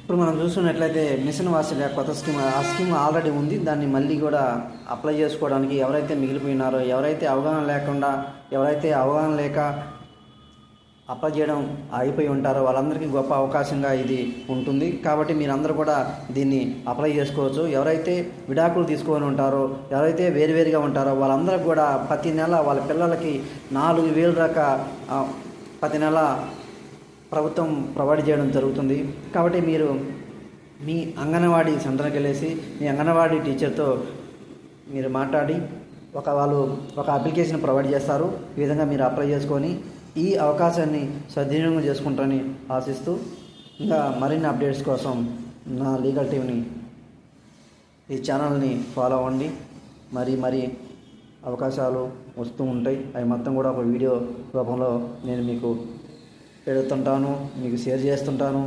ఇప్పుడు మనం చూస్తున్నట్లయితే మిషన్ వాత్సల్య కొత్త స్కీమ్, ఆ స్కీమ్ ఆల్రెడీ ఉంది. దాన్ని మళ్ళీ కూడా అప్లై చేసుకోవడానికి ఎవరైతే మిగిలిపోయినారో, ఎవరైతే అవగాహన లేక అప్లై చేయడం అయిపోయి ఉంటారో వాళ్ళందరికీ గొప్ప అవకాశంగా ఇది ఉంటుంది. కాబట్టి మీరందరూ కూడా దీన్ని అప్లై చేసుకోవచ్చు. ఎవరైతే విడాకులు తీసుకొని ఉంటారో, ఎవరైతే వేరువేరుగా ఉంటారో వాళ్ళందరూ కూడా ప్రతి నెల వాళ్ళ పిల్లలకి 4,000 దాకా ప్రతి నెల ప్రభుత్వం ప్రొవైడ్ చేయడం జరుగుతుంది. కాబట్టి మీరు మీ అంగన్వాడీ సెంటర్కి వెళ్ళేసి మీ అంగన్వాడీ టీచర్తో మీరు మాట్లాడి వాళ్ళు ఒక అప్లికేషన్ ప్రొవైడ్ చేస్తారు. ఈ విధంగా మీరు అప్లై చేసుకొని ఈ అవకాశాన్ని సద్వినియోగం చేసుకుంటారని ఆశిస్తూ, ఇంకా మరిన్ని అప్డేట్స్ కోసం నా లీగల్ టీమ్ని ఈ ఛానల్ని ఫాలో అవ్వండి. మరి అవకాశాలు వస్తూ ఉంటాయి. అవి మొత్తం కూడా ఒక వీడియో రూపంలో నేను మీకు పెడుతుంటాను, మీకు షేర్ చేస్తుంటాను.